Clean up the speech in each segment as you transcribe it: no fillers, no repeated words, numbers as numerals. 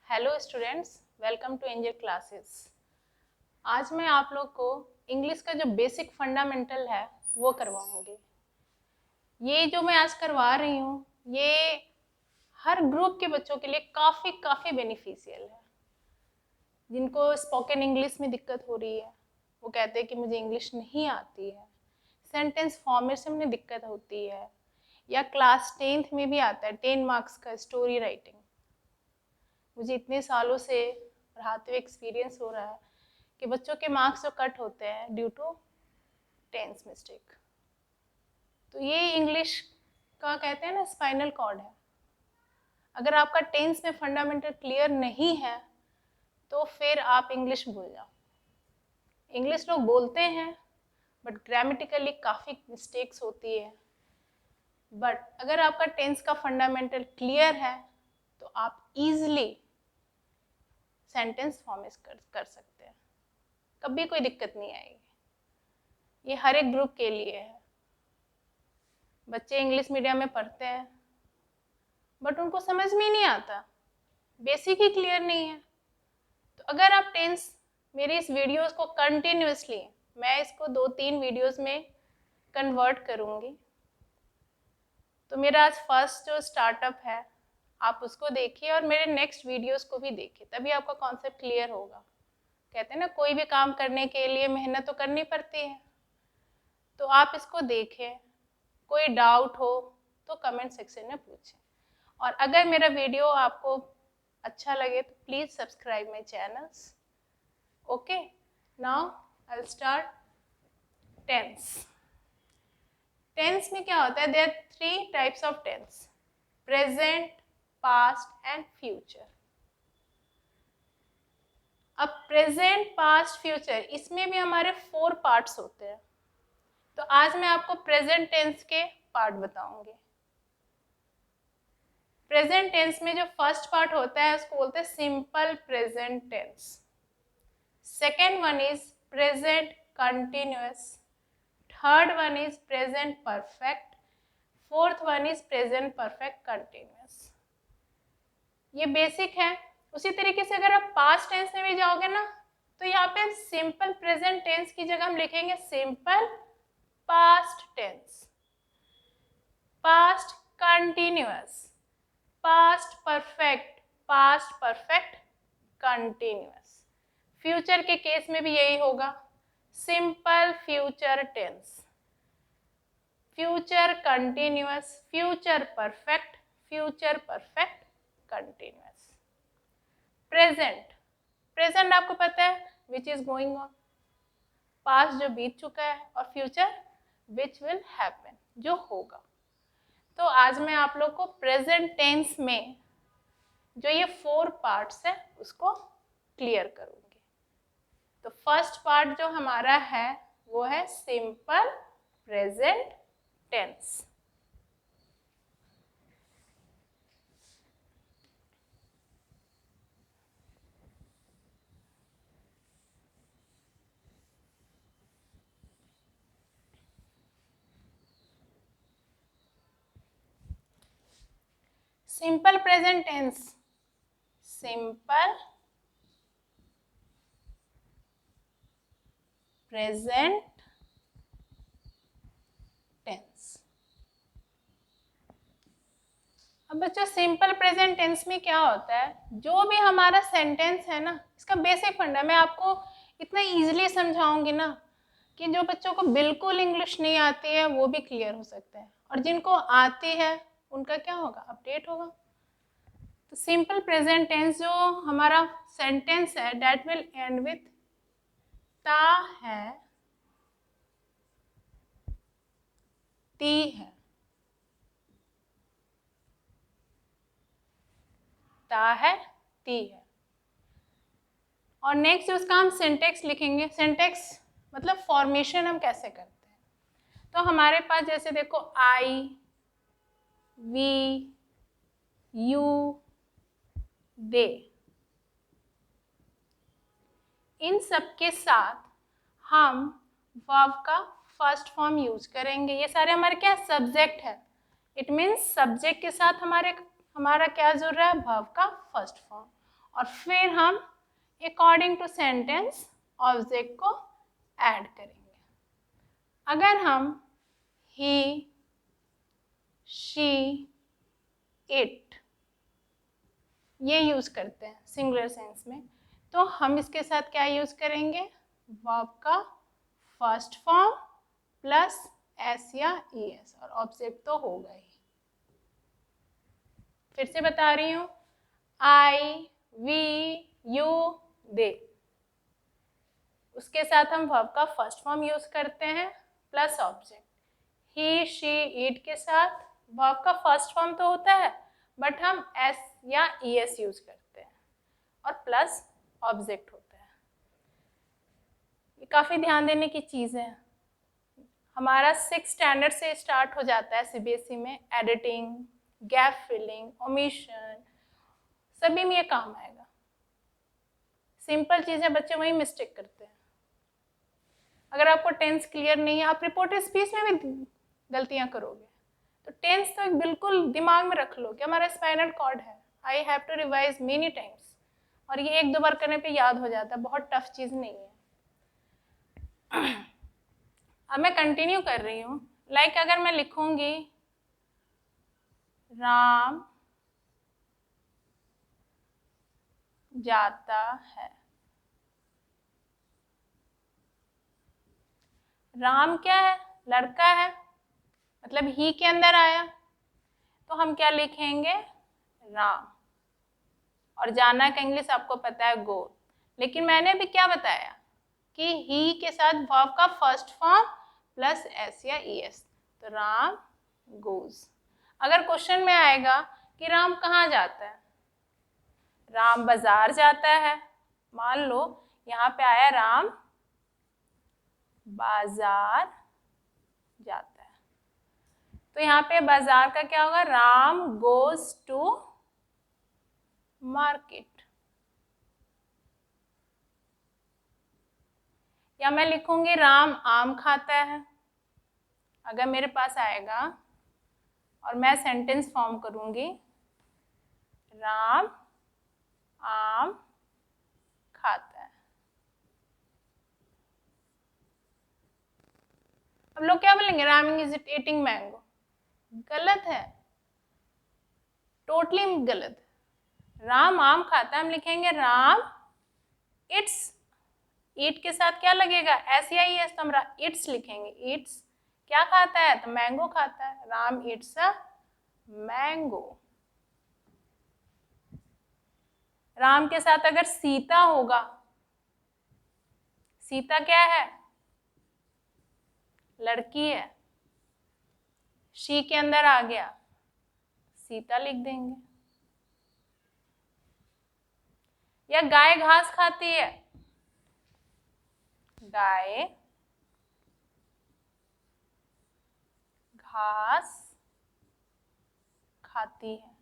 Hello students, welcome to Angel Classes. आज मैं आप लोग को इंग्लिश का जो बेसिक फंडामेंटल है वो करवाऊंगी। ये जो मैं आज करवा रही हूँ ये हर ग्रुप के बच्चों के लिए काफ़ी बेनिफिशियल है। जिनको स्पोकन इंग्लिश में दिक्कत हो रही है, वो कहते हैं कि मुझे इंग्लिश नहीं आती है, सेंटेंस फॉर्मेशन में दिक्कत होती है, या क्लास 10th में भी आता है 10 मार्क्स का स्टोरी राइटिंग। मुझे इतने सालों से पढ़ाते हुए एक्सपीरियंस हो रहा है कि बच्चों के मार्क्स जो कट होते हैं ड्यू टू टेंस मिस्टेक। तो ये इंग्लिश का कहते हैं ना स्पाइनल कॉर्ड है। अगर आपका टेंस में फंडामेंटल क्लियर नहीं है तो फिर आप इंग्लिश भूल जाओ। इंग्लिश लोग बोलते हैं बट ग्रामेटिकली काफ़ी मिस्टेक्स होती है। बट अगर आपका टेंस का फंडामेंटल क्लियर है तो आप इजीली सेंटेंस फॉर्मेट कर सकते हैं, कभी कोई दिक्कत नहीं आएगी। ये हर एक ग्रुप के लिए है। बच्चे इंग्लिश मीडियम में पढ़ते हैं बट उनको समझ में ही नहीं आता, बेसिक ही क्लियर नहीं है। तो अगर आप टेंस मेरी इस वीडियोस को कंटिन्यूसली, मैं इसको 2-3 वीडियोस में कन्वर्ट करूँगी, तो मेरा आज फर्स्ट जो स्टार्टअप है आप उसको देखिए और मेरे नेक्स्ट वीडियोस को भी देखिए, तभी आपका कॉन्सेप्ट क्लियर होगा। कहते हैं ना, कोई भी काम करने के लिए मेहनत तो करनी पड़ती है। तो आप इसको देखें, कोई डाउट हो तो कमेंट सेक्शन में पूछें। और अगर मेरा वीडियो आपको अच्छा लगे तो please subscribe my channels. Okay, now I will start tense. Tense में क्या होता है? There are 3 types of tense: present, past and future. अब प्रेजेंट, पास्ट, फ्यूचर, इसमें भी हमारे 4 पार्ट्स होते हैं। तो आज मैं आपको प्रेजेंट टेंस के पार्ट बताऊंगी। प्रेजेंट टेंस में जो फर्स्ट पार्ट होता है उसको बोलते हैं simple present tense. Second one is present continuous. Third one is present perfect. Fourth one is present perfect continuous. ये बेसिक है। उसी तरीके से अगर आप पास्ट टेंस में भी जाओगे ना, तो यहाँ पे सिंपल प्रेजेंट टेंस की जगह हम लिखेंगे simple past tense, past continuous, past perfect, past perfect continuous. Future के केस में भी यही होगा, simple future tense, future continuous, future perfect, future perfect continuous. Present, present आपको पता है which is going on, past जो बीत चुका है, और फ्यूचर विच विल हैपन, जो होगा। तो आज मैं आप लोग को प्रेजेंट टेंस में जो ये 4 पार्ट्स है उसको क्लियर करूंगी। तो फर्स्ट पार्ट जो हमारा है वो है simple present tense. Simple present tense, simple present tense. अब बच्चों सिंपल प्रेजेंट टेंस में क्या होता है? जो भी हमारा सेंटेंस है ना, इसका बेसिक फंडा मैं आपको इतना इजीली समझाऊंगी ना कि जो बच्चों को बिल्कुल इंग्लिश नहीं आती है वो भी क्लियर हो सकता है, और जिनको आती है उनका क्या होगा? अपडेट होगा। तो सिंपल प्रेजेंट टेंस जो हमारा सेंटेंस है दैट विल एंड विथ ता है, ती है, ता है, ती है। और नेक्स्ट उसका हम सिंटेक्स लिखेंगे। सिंटेक्स मतलब फॉर्मेशन हम कैसे करते हैं। तो हमारे पास जैसे देखो आई, वी, यू, दे, इन सब के साथ हम वर्ब का फर्स्ट फॉर्म यूज करेंगे। ये सारे हमारे क्या सब्जेक्ट है, इट मीन्स सब्जेक्ट के साथ हमारा क्या जुड़ रहा है? वर्ब का फर्स्ट फॉर्म। और फिर हम अकॉर्डिंग टू सेंटेंस ऑब्जेक्ट को ऐड करेंगे। अगर हम ही, शी, इट ये यूज़ करते हैं सिंगुलर सेंस में, तो हम इसके साथ क्या यूज़ करेंगे? वर्ब का फर्स्ट फॉर्म प्लस एस या ई एस, और ऑब्जेक्ट तो होगा ही। फिर से बता रही हूँ, आई, वी, यू, दे, उसके साथ हम वर्ब का फर्स्ट फॉर्म यूज करते हैं plus object. He, she, it के साथ वर्ब का फर्स्ट फॉर्म तो होता है, बट हम एस या ई एस यूज करते हैं और प्लस ऑब्जेक्ट होता है। ये काफ़ी ध्यान देने की चीज़ है। हमारा 6 स्टैंडर्ड से स्टार्ट हो जाता है सीबीएसई में एडिटिंग, गैप फिलिंग, ओमिशन, सभी में ये काम आएगा। सिंपल चीज़ें बच्चे वही मिस्टेक करते हैं। अगर आपको टेंस क्लियर नहीं है, आप रिपोर्टेड स्पीच में भी गलतियां करोगे, तो टेंस तो एक बिल्कुल दिमाग में रख लो कि हमारा स्पाइनल कॉर्ड है, I have to revise many times, और ये 1-2 बार करने पे याद हो जाता है, बहुत टफ चीज़ नहीं है। अब मैं कंटिन्यू कर रही हूँ। लाइक अगर मैं लिखूंगी राम जाता है, राम क्या है? लड़का है, मतलब ही के अंदर आया, तो हम क्या लिखेंगे? राम। और जाना का इंग्लिश आपको पता है गो। लेकिन मैंने अभी क्या बताया कि ही के साथ वर्ब का फर्स्ट फॉर्म प्लस एस या ई एस, तो राम गोज। अगर क्वेश्चन में आएगा कि राम कहाँ जाता है, राम बाजार जाता है, मान लो यहाँ पे आया राम बाजार जाता है, तो यहाँ पे बाजार का क्या होगा? Ram goes to market. या मैं लिखूंगी राम आम खाता है। अगर मेरे पास आएगा और मैं सेंटेंस फॉर्म करूंगी राम आम खाता है, अब लोग क्या बोलेंगे? Ram is eating mango. गलत है, टोटली गलत है। राम आम खाता है, हम लिखेंगे राम इट्स, ईट के साथ क्या लगेगा? एस या ई एस, तो हम इट्स लिखेंगे। इट्स क्या खाता है? तो मैंगो खाता है, Ram it's a mango. Ram के साथ अगर सीता होगा, सीता क्या है? लड़की है, शी के अंदर आ गया, सीता लिख देंगे। या गाय घास खाती है, गाय घास खाती है,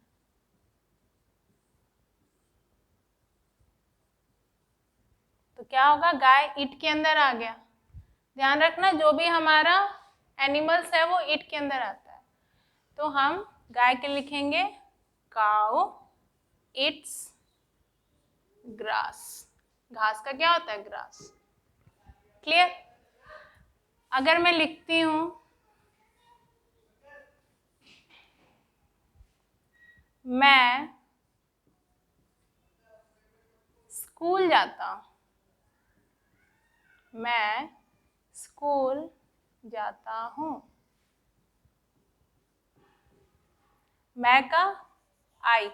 तो क्या होगा? गाय ईट के अंदर आ गया। ध्यान रखना, जो भी हमारा एनिमल्स है वो ईट के अंदर आता है, तो हम गाय के लिखेंगे काउ इट्स ग्रास। घास का क्या होता है? ग्रास। क्लियर? अगर मैं लिखती हूं मैं स्कूल जाता हूं, मैं स्कूल जाता हूं, मैं का आई,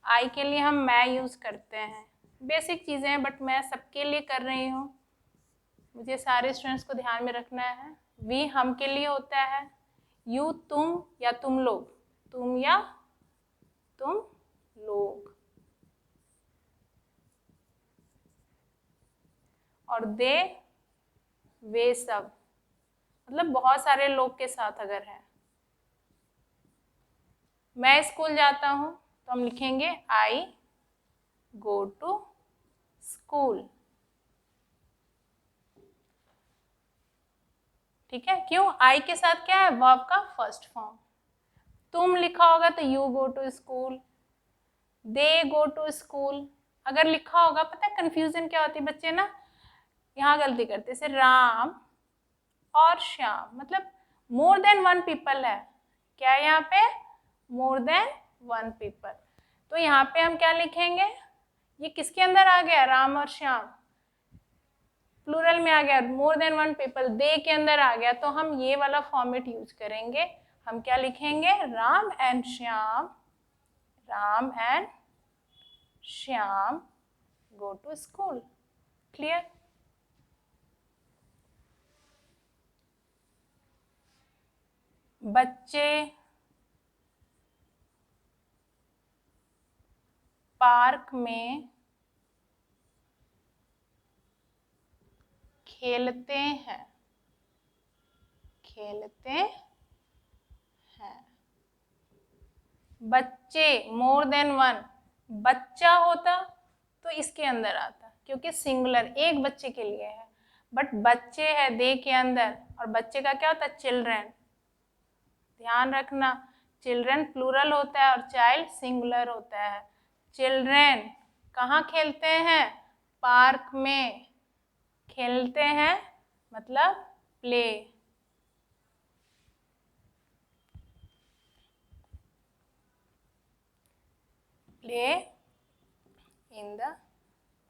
आई के लिए हम मैं यूज करते हैं। बेसिक चीजें हैं, बट मैं सबके लिए कर रही हूँ, मुझे सारे स्टूडेंट्स को ध्यान में रखना है। वी हम के लिए होता है, यू तुम या तुम लोग, तुम या तुम लोग, और दे वे सब, मतलब बहुत सारे लोग के साथ अगर है। मैं स्कूल जाता हूँ तो हम लिखेंगे आई गो टू स्कूल। ठीक है? क्यों? आई के साथ क्या है? वर्ब का फर्स्ट फॉर्म। तुम लिखा होगा तो you go to school, they go to school. अगर लिखा होगा, पता है कंफ्यूजन क्या होती है, बच्चे ना यहाँ गलती करते, जैसे राम और श्याम, मतलब मोर देन वन पीपल है, क्या है यहाँ पे, मोर देन वन पीपल। तो यहाँ पे हम क्या लिखेंगे, ये किसके अंदर आ गया, राम और श्याम, प्लूरल में आ गया, more than one people they के अंदर आ गया, तो हम ये वाला फॉर्मेट यूज करेंगे। हम क्या लिखेंगे, Ram and Shyam, Ram and Shyam go to school. Clear. बच्चे पार्क में खेलते हैं, खेलते हैं। बच्चे मोर देन वन, बच्चा होता तो इसके अंदर आता, क्योंकि सिंगुलर एक बच्चे के लिए है, बट बच्चे है दे के अंदर, और बच्चे का क्या होता है, चिल्ड्रन। ध्यान रखना, चिल्ड्रन प्लूरल होता है और चाइल्ड सिंगुलर होता है। चिल्ड्रन कहाँ खेलते हैं, पार्क में। खेलते हैं मतलब play. Play in the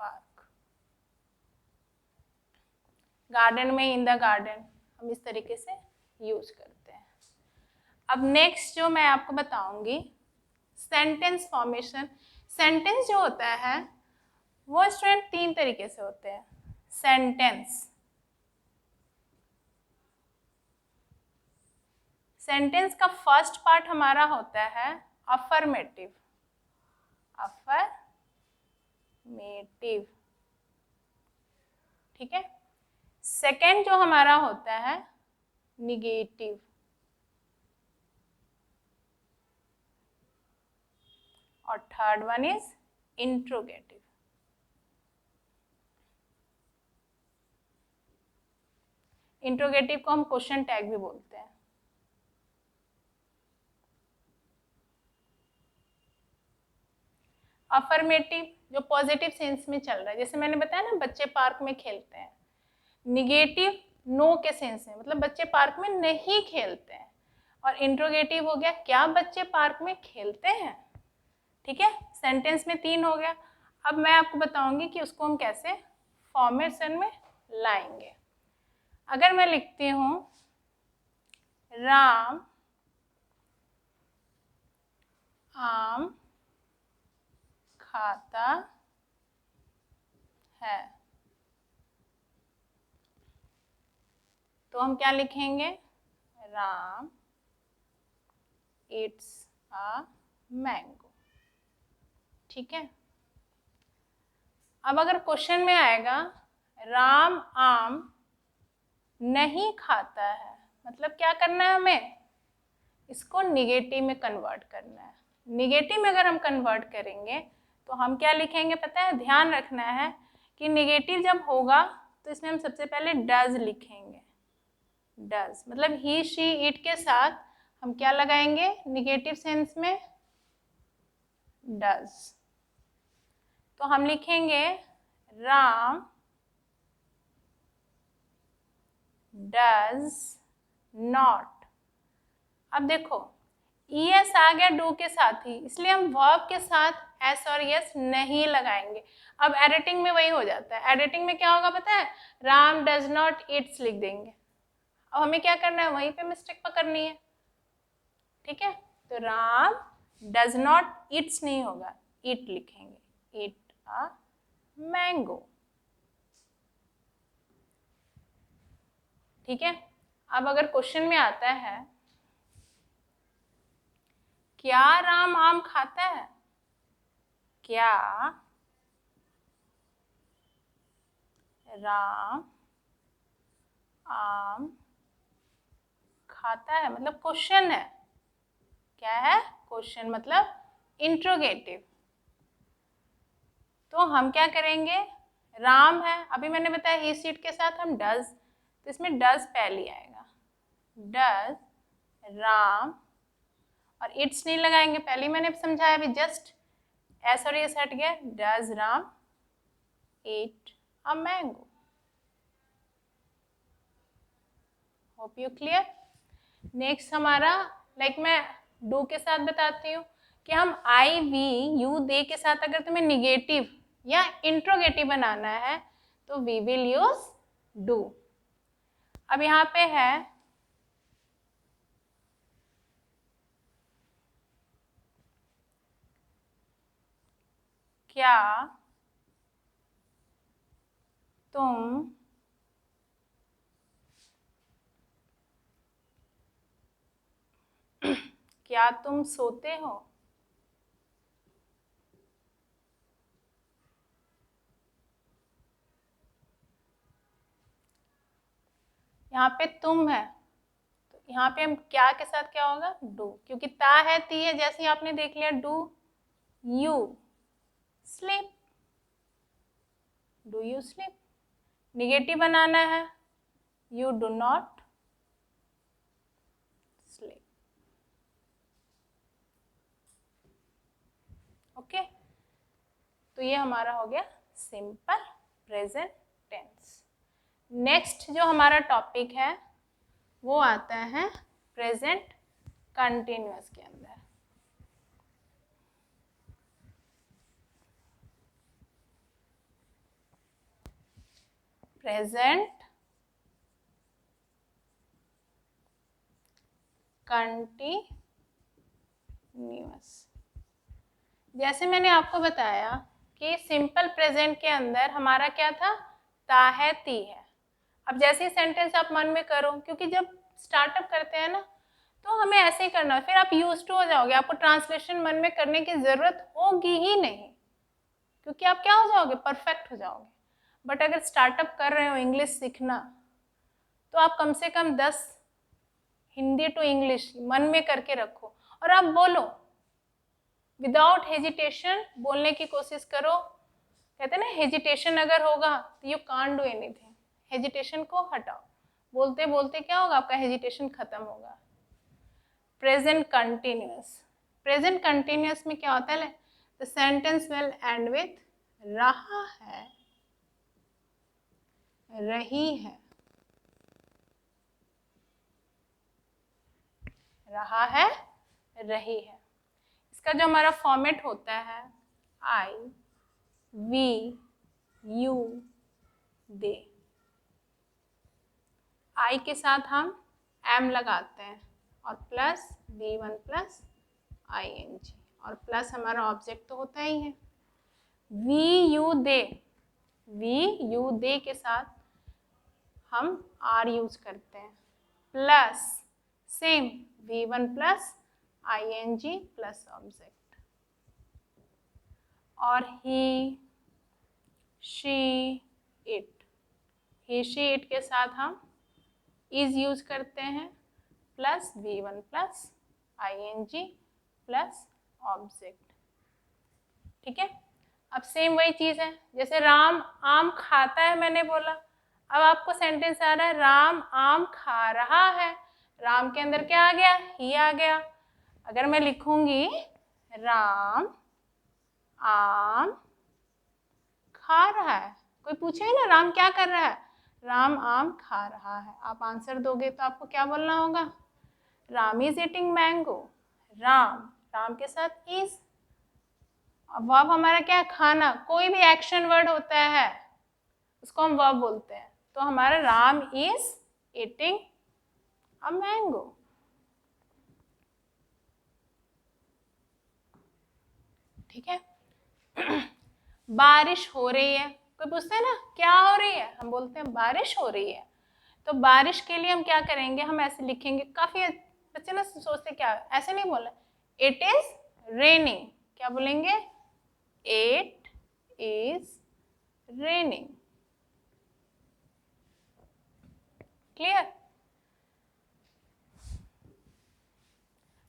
park. Garden में इन द गार्डन, हम इस तरीके से यूज करते हैं। अब नेक्स्ट जो मैं आपको बताऊंगी, सेंटेंस फॉर्मेशन। सेंटेंस जो होता है वो स्टूडेंट तीन तरीके से होते हैं। सेंटेंस, सेंटेंस का फर्स्ट पार्ट हमारा होता है अफर्मेटिव, अफर्मेटिव, ठीक है। सेकेंड जो हमारा होता है निगेटिव, और third one is interrogative. Interrogative को हम क्वेश्चन टैग भी बोलते हैं। अफर्मेटिव जो पॉजिटिव सेंस में चल रहा है, जैसे मैंने बताया ना बच्चे पार्क में खेलते हैं। निगेटिव नो के सेंस में, मतलब बच्चे पार्क में नहीं खेलते हैं। और इंट्रोगेटिव हो गया, क्या बच्चे पार्क में खेलते हैं। ठीक है, सेंटेंस में तीन हो गया। अब मैं आपको बताऊंगी कि उसको हम कैसे फॉर्मेशन में लाएंगे। अगर मैं लिखती हूँ राम आम खाता है, तो हम क्या लिखेंगे, राम इट्स अ मैंगो। ठीक है। अब अगर क्वेश्चन में आएगा राम आम नहीं खाता है, मतलब क्या करना है हमें, इसको निगेटिव में कन्वर्ट करना है। निगेटिव में अगर हम कन्वर्ट करेंगे तो हम क्या लिखेंगे पता है, ध्यान रखना है कि निगेटिव जब होगा तो इसमें हम सबसे पहले डज लिखेंगे। डज मतलब ही शी इट के साथ हम क्या लगाएंगे निगेटिव सेंस में, डज। तो हम लिखेंगे राम डज नॉट। अब देखो एस आ गया डू के साथ ही, इसलिए हम वर्ब के साथ एस और एस नहीं लगाएंगे। अब एडिटिंग में वही हो जाता है। एडिटिंग में क्या होगा पता है, राम डज नॉट ईट्स लिख देंगे। अब हमें क्या करना है, वहीं पे मिस्टेक पकड़नी है। ठीक है, तो राम डज नॉट ईट्स नहीं होगा, ईट लिखेंगे, ईट अ मैंगो। ठीक है। अब अगर क्वेश्चन में आता है क्या राम आम खाता है, क्या राम आम खाता है, मतलब क्वेश्चन है। क्या है, क्वेश्चन मतलब इंट्रोगेटिव। तो हम क्या करेंगे, राम है, अभी मैंने बताया ही सीट के साथ हम डज, तो इसमें डज पहले आएगा, डज राम, और इट्स नहीं लगाएंगे, पहले मैंने समझाया अभी जस्ट एस और एस हट गया, does Ram eat a mango. Hope you clear. Next हमारा मैं डू के साथ बताती हूँ कि हम आई वी यू दे के साथ अगर तुम्हें निगेटिव या इंट्रोगेटिव बनाना है तो वी विल यूज डू। अब यहाँ पे है क्या तुम क्या तुम सोते हो। यहाँ पे तुम है तो यहाँ पे हम क्या के साथ क्या होगा, डू, क्योंकि ता है ती है, जैसे आपने देख लिया do you sleep, do you sleep. Negative बनाना है, you do not sleep. Okay, तो ये हमारा हो गया सिंपल प्रेजेंट टेंस। नेक्स्ट जो हमारा टॉपिक है वो आता है प्रेजेंट कंटिन्यूअस के अंदर। प्रेजेंट कंटिन्यूअस, जैसे मैंने आपको बताया कि सिंपल प्रेजेंट के अंदर हमारा क्या था, ता है ती है। अब जैसे ही सेंटेंस आप मन में करो, क्योंकि जब स्टार्टअप करते हैं ना तो हमें ऐसे ही करना है, फिर आप यूज्ड टू हो जाओगे, आपको ट्रांसलेशन मन में करने की जरूरत होगी ही नहीं, क्योंकि आप क्या हो जाओगे, परफेक्ट हो जाओगे। बट अगर स्टार्टअप कर रहे हो इंग्लिश सीखना तो आप कम से कम 10 हिंदी टू इंग्लिश मन में करके रखो और आप बोलो विदाउट हेजिटेशन, बोलने की कोशिश करो। कहते हैं ना हेजिटेशन अगर होगा तो you can't do anything, hesitation को हटाओ, बोलते बोलते क्या होगा, आपका हेजिटेशन खत्म होगा। प्रेजेंट कंटिन्यूअस, प्रेजेंट कंटिन्यूअस में क्या होता है, the sentence will and with रहा है, रही है, रहा है, रही है। इसका जो हमारा फॉर्मेट होता है आई वी यू दे, आई के साथ हम एम लगाते हैं और प्लस V1 प्लस ING और प्लस हमारा ऑब्जेक्ट तो होता ही है। We you they, we you they के साथ हम आर यूज करते हैं, plus same V1 plus ING plus object, और he she it, he she it के साथ हम इज यूज करते हैं, plus V1 plus ING plus object. ठीक है, अब सेम वही चीज है, जैसे राम आम खाता है मैंने बोला, अब आपको सेंटेंस आ रहा है राम आम खा रहा है, राम के अंदर क्या आ गया, ही आ गया। अगर मैं लिखूंगी राम आम खा रहा है, कोई पूछे ना राम क्या कर रहा है, राम आम खा रहा है, आप आंसर दोगे तो आपको क्या बोलना होगा, Ram is eating mango, Ram, Ram के साथ इज, अब वर्ब हमारा क्या है, खाना, कोई भी एक्शन वर्ड होता है उसको हम वर्ब बोलते हैं, तो हमारा Ram is eating a mango. ठीक है, बारिश हो रही है, कोई पूछता है ना क्या हो रही है, हम बोलते हैं बारिश हो रही है। तो बारिश के लिए हम क्या करेंगे, हम ऐसे लिखेंगे, काफी बच्चे ना सोचते क्या ऐसे नहीं बोला, इट इज रेनिंग, क्या बोलेंगे, इट इज रेनिंग। क्लियर,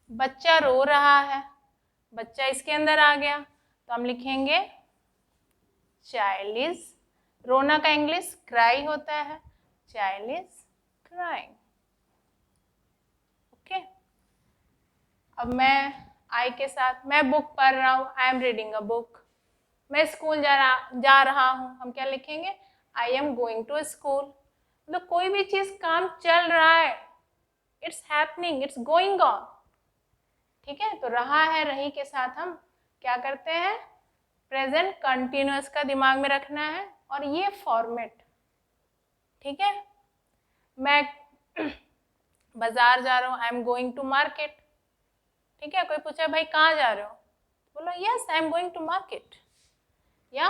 बच्चा रो रहा है, बच्चा इसके अंदर आ गया तो हम लिखेंगे चाइल्ड इज, रोना का इंग्लिश क्राई होता है, चाइल्ड इज क्राइंग। ओके, अब मैं आई के साथ मैं बुक पढ़ रहा हूँ, I am reading a book. मैं स्कूल जा रहा हूँ, हम क्या लिखेंगे, I am going to school. मतलब कोई भी चीज़ काम चल रहा है, it's happening, it's going on. ठीक है, तो रहा है, रही के साथ हम क्या करते हैं, प्रेजेंट कंटिन्यूअस का दिमाग में रखना है और ये फॉर्मेट। ठीक है, मैं बाजार जा रहा हूँ, I am going to market. ठीक है, कोई पूछा भाई कहाँ जा रहे हो, बोलो yes I am going to market. या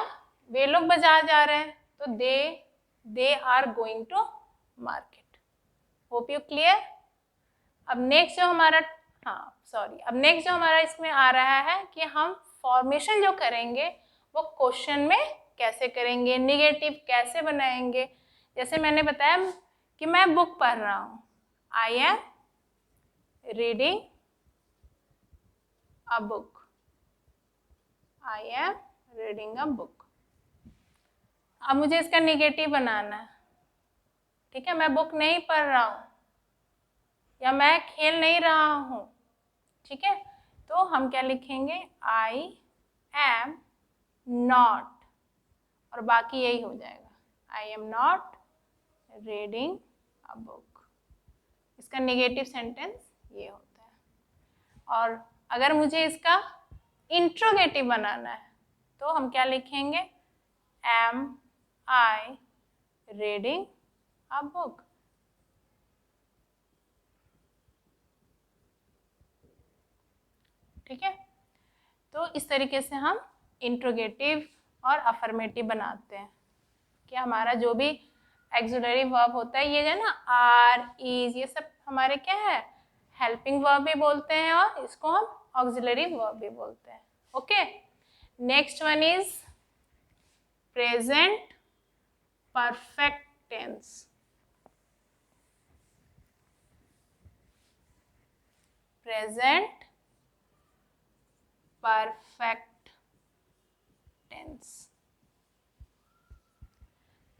वे लोग बाजार जा रहे हैं तो they are going to market. Hope you clear. अब नेक्स्ट जो हमारा अब नेक्स्ट जो हमारा इसमें आ रहा है कि हम फॉर्मेशन जो करेंगे वो क्वेश्चन में कैसे करेंगे, निगेटिव कैसे बनाएंगे। जैसे मैंने बताया कि मैं बुक पढ़ रहा हूँ, I am reading a book, I am reading a book. अब मुझे इसका निगेटिव बनाना है। ठीक है, मैं बुक नहीं पढ़ रहा हूँ या मैं खेल नहीं रहा हूँ। ठीक है, तो हम क्या लिखेंगे, आई एम नॉट, और बाकी यही हो जाएगा, I am not reading a book. इसका नेगेटिव सेंटेंस ये होता है। और अगर मुझे इसका इंट्रोगेटिव बनाना है तो हम क्या लिखेंगे, am I reading a book. ठीक है, तो इस तरीके से हम इंट्रोगेटिव और अफर्मेटिव बनाते हैं कि हमारा जो भी एक्सुलरी वर्ब होता है, ये जो है ना आर, इज, ये सब हमारे क्या है, हेल्पिंग वर्ब भी बोलते हैं और इसको हम ऑक्सिलरी वर्ब भी बोलते हैं। Okay, next one is present perfect tense. Present perfect tense.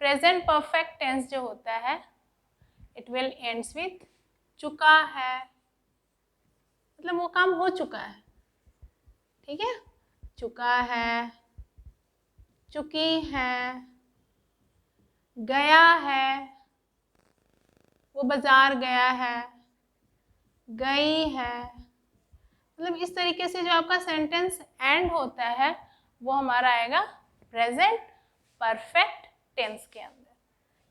Present perfect tense जो होता है, इट विल एंड्स विथ चुका है, मतलब वो काम हो चुका है। ठीक है, चुका है, चुकी है, गया है, वो बाजार गया है, गई है। मतलब इस तरीके से जो आपका सेंटेंस एंड होता है वो हमारा आएगा प्रेजेंट परफेक्ट टेंस के अंदर।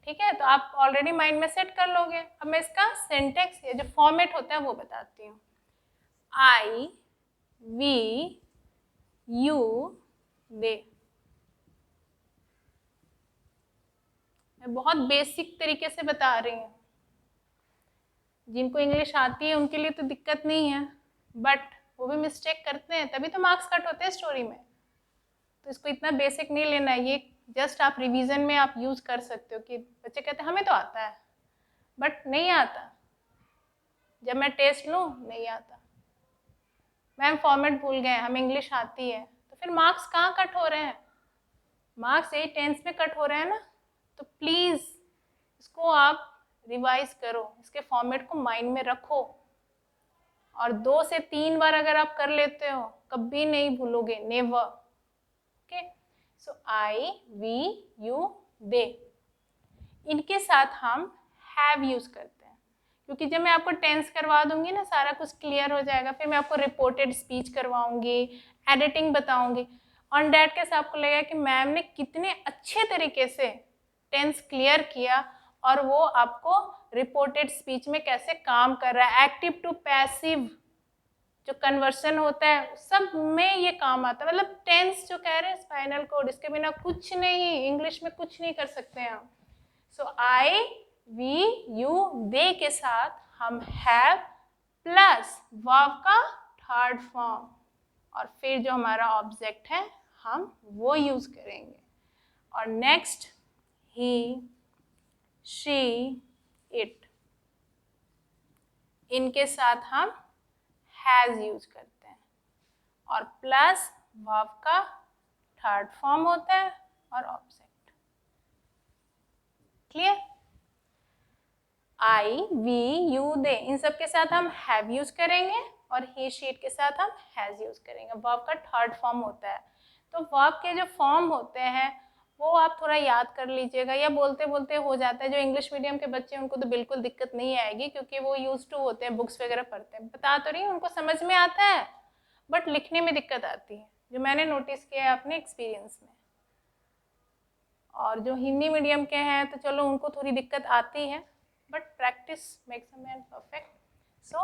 ठीक है, तो आप ऑलरेडी माइंड में सेट कर लोगे। अब मैं इसका सिंटेक्स या जो फॉर्मेट होता है वो बताती हूँ। आई, वी, यू, दे। मैं बहुत बेसिक तरीके से बता रही हूँ, जिनको इंग्लिश आती है उनके लिए तो दिक्कत नहीं है, बट वो भी मिस्टेक करते हैं, तभी तो मार्क्स कट होते हैं स्टोरी में। तो इसको इतना बेसिक नहीं लेना है, ये जस्ट आप रिवीजन में आप यूज कर सकते हो कि बच्चे कहते हैं हमें तो आता है, बट नहीं आता। जब मैं टेस्ट लूँ नहीं आता, मैम फॉर्मेट भूल गए, हमें इंग्लिश आती है, तो फिर मार्क्स कहाँ कट हो रहे हैं, मार्क्स यही टेंस में कट हो रहे हैं ना। तो प्लीज़ इसको आप रिवाइज करो, इसके फॉर्मेट को माइंड में रखो, और 2 से 3 बार अगर आप कर लेते हो कभी नहीं भूलोगे, never. Okay, so I, we, you, they, इनके साथ हम हैव यूज करते हैं, क्योंकि जब मैं आपको टेंस करवा दूंगी ना सारा कुछ क्लियर हो जाएगा, फिर मैं आपको रिपोर्टेड स्पीच करवाऊंगी, एडिटिंग बताऊंगी, ऑन डैट केस आपको लगेगा कि मैम ने कितने अच्छे तरीके से टेंस क्लियर किया और वो आपको रिपोर्टेड स्पीच में कैसे काम कर रहा है, एक्टिव टू पैसिव जो कन्वर्सन होता है सब में ये काम आता है। मतलब टेंस जो कह रहे हैं स्पाइनल कोड, इसके बिना कुछ नहीं, इंग्लिश में कुछ नहीं कर सकते हैं हम। सो आई, वी, यू, दे के साथ हम हैव प्लस वर्ब का थर्ड फॉर्म, और फिर जो हमारा ऑब्जेक्ट है हम वो यूज करेंगे। और नेक्स्ट ही, शी, इट, इनके साथ हम हैज यूज करते हैं, और प्लस वर्ब का थर्ड फॉर्म होता है और object. Clear? I, we, you, they, इन सब के साथ हम हैव यूज करेंगे, और ही शीट के साथ हम हैज़ यूज़ करेंगे। वर्ब का थर्ड फॉर्म होता है। तो वर्ब के जो फॉर्म होते हैं वो आप थोड़ा याद कर लीजिएगा, या बोलते बोलते हो जाता है। जो इंग्लिश मीडियम के बच्चे हैं उनको तो बिल्कुल दिक्कत नहीं आएगी, क्योंकि वो यूज टू होते हैं, बुक्स वगैरह पढ़ते हैं। बता तो रही हूँ, उनको समझ में आता है, बट लिखने में दिक्कत आती है, जो मैंने नोटिस किया है अपने एक्सपीरियंस में। और जो हिंदी मीडियम के हैं तो चलो उनको थोड़ी दिक्कत आती है, but practice makes a man perfect. So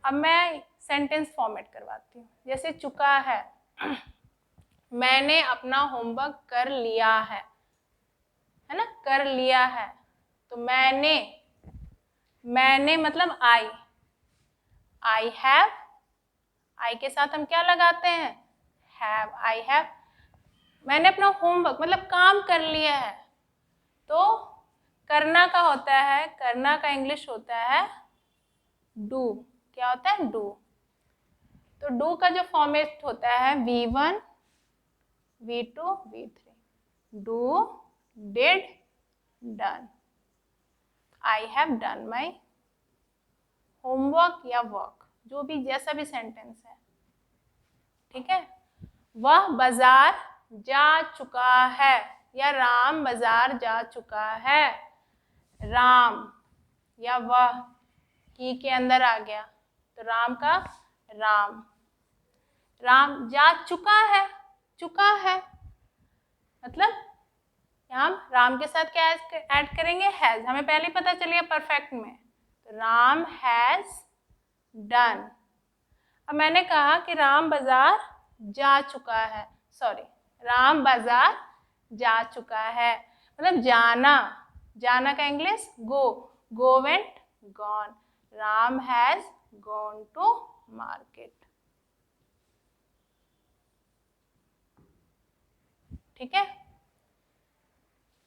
अब मैं सेंटेंस फॉर्मेट करवाती हूँ। जैसे चुका है, मैंने अपना होमवर्क कर लिया है ना, कर लिया है। तो मैंने मतलब आई हैव, आई के साथ हम क्या लगाते हैं, हैव, आई हैव। मैंने अपना होमवर्क मतलब काम कर लिया है। तो करना का होता है, करना का इंग्लिश होता है डू। क्या होता है, डू। तो डू का जो फॉर्मेट होता है V1, V2, V3। Do, did, done. I have done my homework या वर्क, जो भी जैसा भी सेंटेंस है, ठीक है। वह बाजार जा चुका है, या राम बाजार जा चुका है। राम या वह ही के अंदर आ गया, तो राम का राम। राम जा चुका है, चुका है मतलब यहाँ हम राम के साथ क्या ऐड करेंगे, हैज। हमें पहले ही पता चल गया परफेक्ट में, तो राम हैज डन। अब मैंने कहा कि राम बाजार जा चुका है, सॉरी, राम बाजार जा चुका है मतलब जाना। जाना का English go, go went, gone. Ram has gone to market. ठीक है।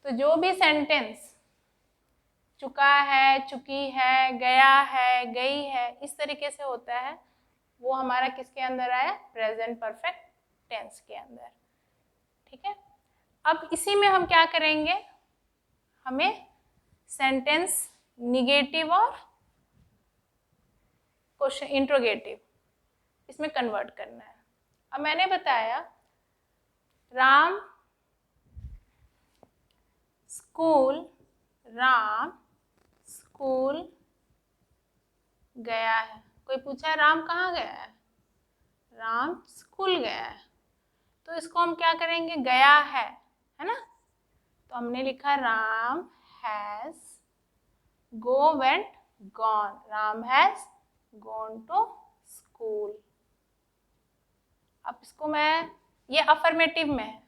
तो जो भी सेंटेंस चुका है, चुकी है, गया है, गई है, इस तरीके से होता है, वो हमारा किसके अंदर आया, प्रेजेंट परफेक्ट टेंस के अंदर। ठीक है। अब इसी में हम क्या करेंगे, हमें सेंटेंस निगेटिव और क्वेश्चन इंट्रोगेटिव इसमें कन्वर्ट करना है। अब मैंने बताया राम स्कूल, राम स्कूल गया है। कोई पूछा है राम कहाँ गया है, राम स्कूल गया है। तो इसको हम क्या करेंगे, गया है ना, तो हमने लिखा Ram has go went gone, Ram has gone to school. अब इसको मैं, ये अफर्मेटिव में है,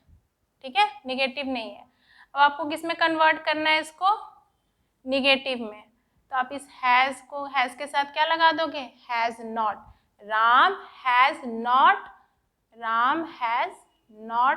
ठीक है, निगेटिव नहीं है। अब आपको किस में कन्वर्ट करना है इसको, निगेटिव में। तो आप इस हैज को, हैज के साथ क्या लगा दोगे, has not. Ram has not, Ram has not